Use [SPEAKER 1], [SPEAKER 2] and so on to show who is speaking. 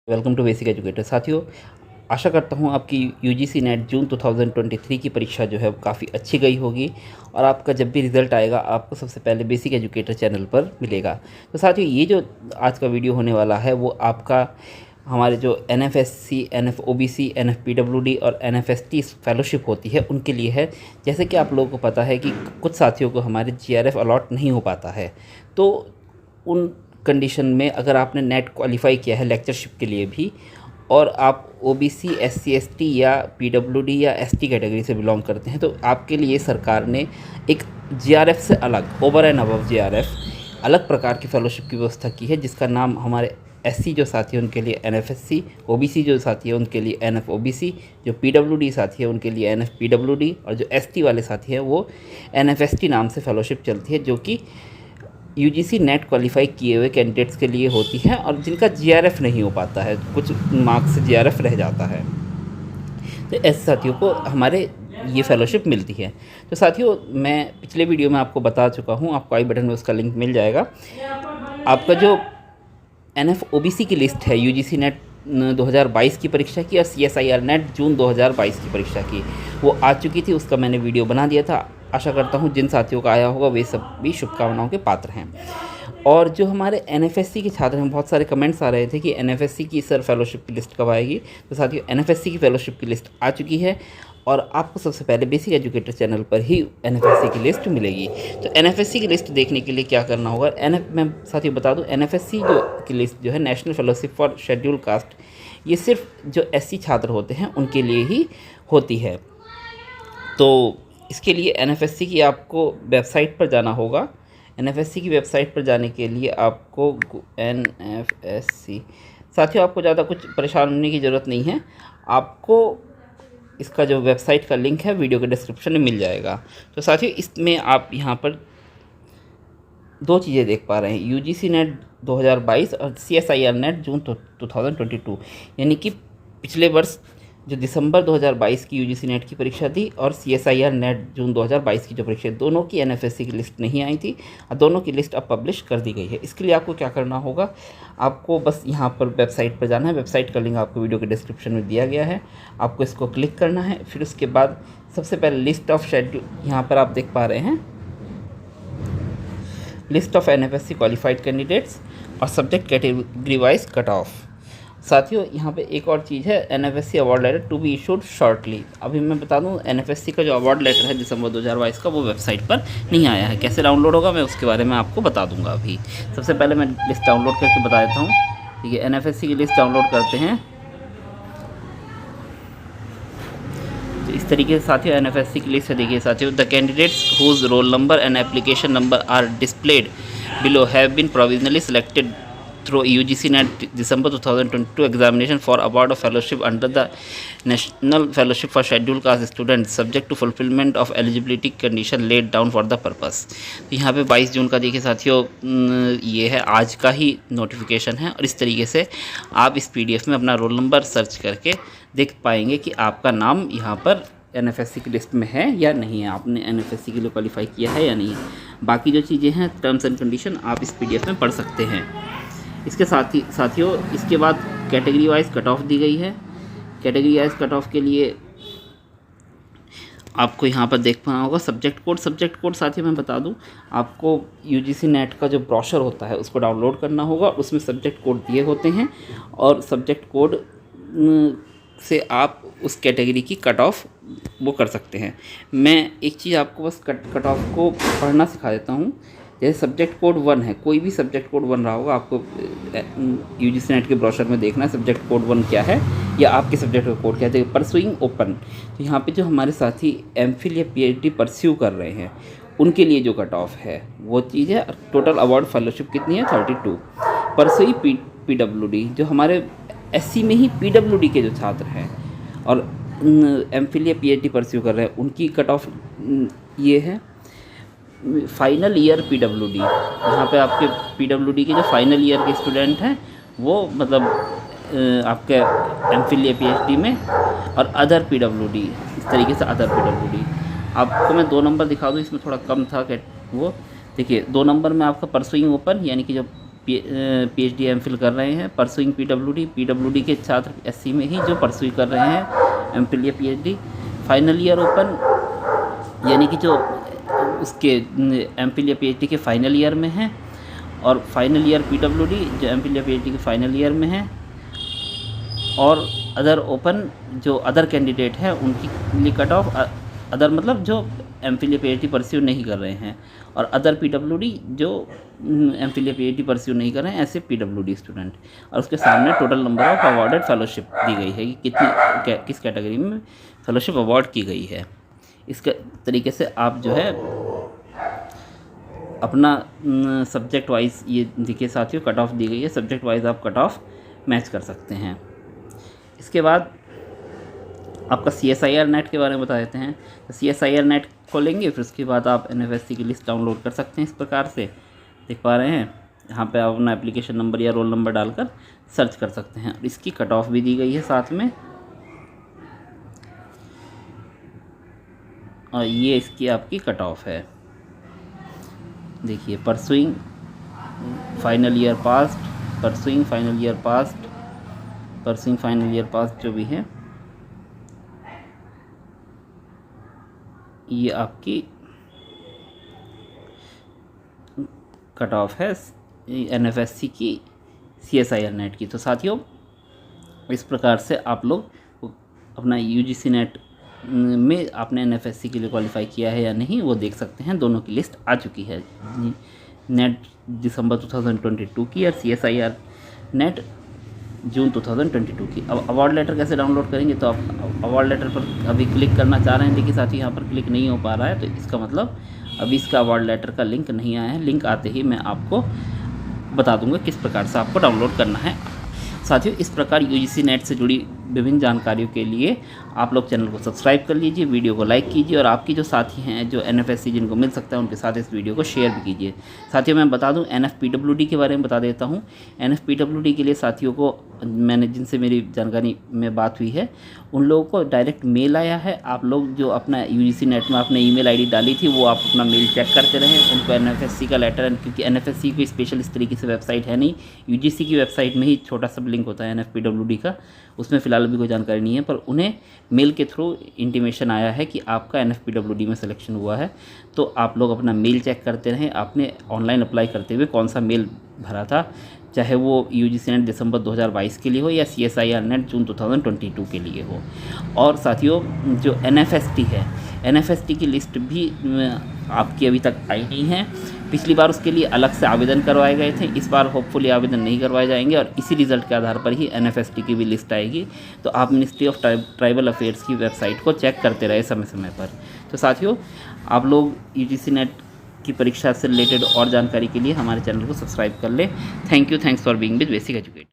[SPEAKER 1] Welcome to basic educator. साथियों, आशा करता हूँ आपकी यूजीसी नेट जून 2023 की परीक्षा जो है वो काफ़ी अच्छी गई होगी और आपका जब भी रिज़ल्ट आएगा आपको सबसे पहले बेसिक एजुकेटर चैनल पर मिलेगा। तो साथियों, ये जो आज का वीडियो होने वाला है वो आपका हमारे जो एनएफएससी, एनएफओबीसी, एनएफपीडब्ल्यूडी और एनएफएसटी फेलोशिप होती है उनके लिए है। जैसे कि आप लोगों को पता है कि कुछ साथियों को हमारे जीआरएफ अलॉट नहीं हो पाता है, तो उन कंडीशन में अगर आपने नेट क्वालिफाई किया है लेक्चरशिप के लिए भी और आप ओबीसी, एससी, एसटी या पीडब्ल्यूडी या एसटी कैटेगरी से बिलोंग करते हैं, तो आपके लिए सरकार ने एक जीआरएफ से अलग, ओवर एंड अबव जीआरएफ, अलग प्रकार की फेलोशिप की व्यवस्था की है, जिसका नाम हमारे एससी जो साथी है उनके लिए एनएफएससी, ओबीसी जो साथी है उनके लिए एनएफओबीसी, जो पीडब्ल्यूडी साथी है उनके लिए एनएफपीडब्ल्यूडी और जो एसटी वाले साथी हैं वो एनएफएसटी नाम से फेलोशिप चलती है, जो कि यूजीसी नेट क्वालिफाई किए हुए कैंडिडेट्स के लिए होती है और जिनका जीआरएफ नहीं हो पाता है, कुछ मार्क्स से जीआरएफ रह जाता है, तो ऐसे साथियों को हमारे ये फेलोशिप मिलती है। तो साथियों, मैं पिछले वीडियो में आपको बता चुका हूँ, आपको आई बटन में उसका लिंक मिल जाएगा। आपका जो एनएफओबीसी की लिस्ट है यूजीसी नेट 2022 की परीक्षा की और सीएसआईआर नेट जून 2022 की परीक्षा की, वो आ चुकी थी, उसका मैंने वीडियो बना दिया था। आशा करता हूँ जिन साथियों का आया होगा वे सब भी शुभकामनाओं के पात्र हैं। और जो हमारे एनएफएससी के छात्र हैं, बहुत सारे कमेंट्स आ रहे थे कि एनएफएससी की सर फेलोशिप की लिस्ट कब आएगी। तो साथियों, एनएफएससी की फेलोशिप की लिस्ट आ चुकी है और आपको सबसे पहले बेसिक एजुकेटर चैनल पर ही एनएफएससी की लिस्ट मिलेगी। तो एनएफएससी की लिस्ट देखने के लिए क्या करना होगा, मैं साथियों बता दूं, एनएफएससी की लिस्ट जो है national fellowship for schedule caste, ये सिर्फ जो एससी छात्र होते हैं उनके लिए ही होती है। तो इसके लिए एनएफएससी की आपको वेबसाइट पर जाना होगा। एनएफएससी की वेबसाइट पर जाने के लिए आपको एनएफएससी, साथियों आपको ज़्यादा कुछ परेशान होने की ज़रूरत नहीं है, आपको इसका जो वेबसाइट का लिंक है वीडियो के डिस्क्रिप्शन में मिल जाएगा। तो साथियों, इसमें आप यहाँ पर दो चीज़ें देख पा रहे हैं, यूजीसी नेट 2022 और सीएसआईआर नेट जून 2022, यानी कि पिछले वर्ष जो दिसंबर 2022 की यूजीसी नेट की परीक्षा थी और सीएसआईआर नेट जून 2022 की जो परीक्षा, दोनों की एनएफएससी की लिस्ट नहीं आई थी और दोनों की लिस्ट अब पब्लिश कर दी गई है। इसके लिए आपको क्या करना होगा, आपको बस यहाँ पर वेबसाइट पर जाना है। वेबसाइट का लिंक आपको वीडियो के डिस्क्रिप्शन में दिया गया है, आपको इसको क्लिक करना है। फिर उसके बाद सबसे पहले लिस्ट ऑफ शेड्यूल, यहाँ पर आप देख पा रहे हैं list of NFSC qualified candidates और subject category wise cut off. साथियों, यहाँ पे एक और चीज़ है, NFSC award letter to be issued shortly. अभी मैं बता दूँ, एनएफएससी का जो अवार्ड लेटर है दिसंबर 2022 का, वो वेबसाइट पर नहीं आया है। कैसे डाउनलोड होगा मैं उसके बारे में आपको बता दूंगा। अभी सबसे पहले मैं लिस्ट डाउनलोड करके बता देता हूँ। ठीक है, एनएफएससी की लिस्ट डाउनलोड करते हैं तो इस तरीके से साथियों एनएफएससी की लिस्ट है। देखिए साथियों, the candidates whose roll number and application number are displayed below have been provisionally selected through UGC NET December 2022 examination for award of fellowship under the National Fellowship for Scheduled Caste Students subject to fulfillment of eligibility condition laid down for the purpose। तो यहाँ पे 22 जून का देखिए साथियों, ये है आज का ही नोटिफिकेशन है और इस तरीके से आप इस PDF में अपना रोल नंबर सर्च करके देख पाएंगे कि आपका नाम यहाँ पर एनएफएससी की लिस्ट में है या नहीं है, आपने एनएफएससी के लिए क्वालिफाई किया है या नहीं। बाकी जो चीज़ें हैं, टर्म्स एंड कंडीशन, आप इस PDF में पढ़ सकते हैं। इसके साथियों इसके बाद category wise cut of the गई है। कैटेगरी वाइज कट ऑफ के लिए आपको यहाँ पर देख पाना होगा सब्जेक्ट कोड साथियों मैं बता दूँ, आपको यूजीसी नेट का जो ब्रोशर होता है उसको डाउनलोड करना होगा, उसमें सब्जेक्ट कोड दिए होते हैं और सब्जेक्ट कोड से आप उस कैटेगरी की कट ऑफ वो कर सकते हैं। मैं एक चीज़ आपको बस कट ऑफ को पढ़ना सिखा देता हूँ। जैसे सब्जेक्ट कोड 1 है, कोई भी सब्जेक्ट कोड 1 रहा होगा, आपको यूजीसी नेट के ब्रोशर में देखना है सब्जेक्ट कोड 1 क्या है या आपके सब्जेक्ट का कोड क्या है। परस्यूइंग ओपन, तो यहाँ पे जो हमारे साथी एमफिल या पीएचडी परस्यू कर रहे हैं उनके लिए जो कट ऑफ है वो चीज़ है। टोटल अवार्ड फेलोशिप कितनी है, 32। परस्यूई पीडब्ल्यूडी, जो हमारे एससी में ही पीडब्ल्यूडी के जो छात्र हैं और एमफिल या पीएचडी परस्यू कर रहे हैं, उनकी कट ऑफ ये है। फाइनल ईयर पीडब्ल्यूडी, यहाँ पे आपके पीडब्ल्यूडी के जो फाइनल ईयर के स्टूडेंट हैं वो मतलब आपके एमफिल या पीएचडी में, और अदर पीडब्ल्यूडी, इस तरीके से अदर पीडब्ल्यूडी। आपको मैं 2 नंबर दिखा दूँ, इसमें थोड़ा कम था कि वो देखिए 2 नंबर में आपका परसुइंग ओपन, यानी कि जो PhD MPhil कर रहे हैं, परसुइंग PWD के छात्र SC में ही जो परसुई कर रहे हैं MPhil या PhD। फाइनल ईयर ओपन यानी कि जो उसके MPhil या PhD के फाइनल ईयर में हैं, और फाइनल ईयर PWD जो MPhil या PhD के फाइनल ईयर में है, और अदर ओपन जो अदर कैंडिडेट हैं उनकी लिए कट ऑफ अदर मतलब जो MPhil या PhD परस्यू नहीं कर रहे हैं, और अदर PWD जो MPhil या PhD परस्यू नहीं कर रहे हैं ऐसे PWD स्टूडेंट। और उसके सामने total number of awarded fellowship दी गई है कि किस कैटेगरी में फेलोशिप अवार्ड की गई है। इसके तरीके से आप जो है अपना सब्जेक्ट वाइज, ये देखिए साथियों कट ऑफ दी गई है, सब्जेक्ट वाइज आप कट ऑफ मैच कर सकते हैं। इसके बाद आपका CSIR नेट के बारे में बता देते हैं। तो CSIR नेट खोलेंगे, फिर उसके बाद आप NFSC की लिस्ट डाउनलोड कर सकते हैं। इस प्रकार से देख पा रहे हैं, यहाँ पे आप अपना एप्लीकेशन नंबर या रोल नंबर डालकर सर्च कर सकते हैं। और इसकी कट ऑफ भी दी गई है साथ में, और ये इसकी आपकी कट ऑफ है। देखिए pursuing final year past, pursuing final year past, pursuing final year past जो भी है, ये आपकी कट ऑफ है NFSC की CSIR नेट की। तो साथियों इस प्रकार से आप लोग अपना UGC नेट में आपने NFSC के लिए क्वालिफाई किया है या नहीं वो देख सकते हैं। दोनों की लिस्ट आ चुकी है, नेट दिसंबर 2022 की और CSIR नेट जून 2022 की। अब अवार्ड लेटर कैसे डाउनलोड करेंगे, तो आप अवार्ड लेटर पर अभी क्लिक करना चाह रहे हैं, देखिए साथी यहाँ पर क्लिक नहीं हो पा रहा है, तो इसका मतलब अभी इसका अवार्ड लेटर का लिंक नहीं आया है। लिंक आते ही मैं आपको बता दूंगा किस प्रकार से आपको डाउनलोड करना है। साथियों इस प्रकार UGC नेट से जुड़ी विभिन्न जानकारियों के लिए आप लोग चैनल को सब्सक्राइब कर लीजिए, वीडियो को लाइक कीजिए, और आपकी जो साथी हैं जो NFSC जिनको मिल सकता है उनके साथ इस वीडियो को शेयर भी कीजिए। साथियों मैं बता दूं NFPWD के बारे में बता देता हूं। NFPWD के लिए साथियों को मैंने जिनसे मेरी जानकारी में बात हुई है उन लोगों को डायरेक्ट मेल आया है। आप लोग जो अपना UGC नेट में आपने ईमेल ID डाली थी वो आप अपना मेल चेक करते रहें, उनको NFSC का लेटर, क्योंकि NFSC कोई स्पेशल इस तरीके से वेबसाइट है नहीं, UGC की वेबसाइट में ही छोटा सा लिंक होता है NFPWD का, उसमें फ़िलहाल भी कोई जानकारी नहीं है, पर उन्हें मेल के थ्रू इंटीमेशन आया है कि आपका NFPWD में सिलेक्शन हुआ है। तो आप लोग अपना मेल चेक करते रहें, आपने ऑनलाइन अप्लाई करते हुए कौन सा मेल भरा था, चाहे वो UGC नेट दिसंबर 2022 के लिए हो या CSIR नेट जून 2022 के लिए हो। और साथियों जो NFST है, NFST की लिस्ट भी आपकी अभी तक आई नहीं है। पिछली बार उसके लिए अलग से आवेदन करवाए गए थे, इस बार होपफुली आवेदन नहीं करवाए जाएंगे, और इसी रिज़ल्ट के आधार पर ही NFST की भी लिस्ट आएगी। तो आप मिनिस्ट्री ऑफ ट्राइबल अफेयर्स की वेबसाइट को चेक करते रहे समय समय पर। तो साथियों आप लोग UGC नेट की परीक्षा से रिलेटेड और जानकारी के लिए हमारे चैनल को सब्सक्राइब कर ले। Thank you, thanks for being with basic educate.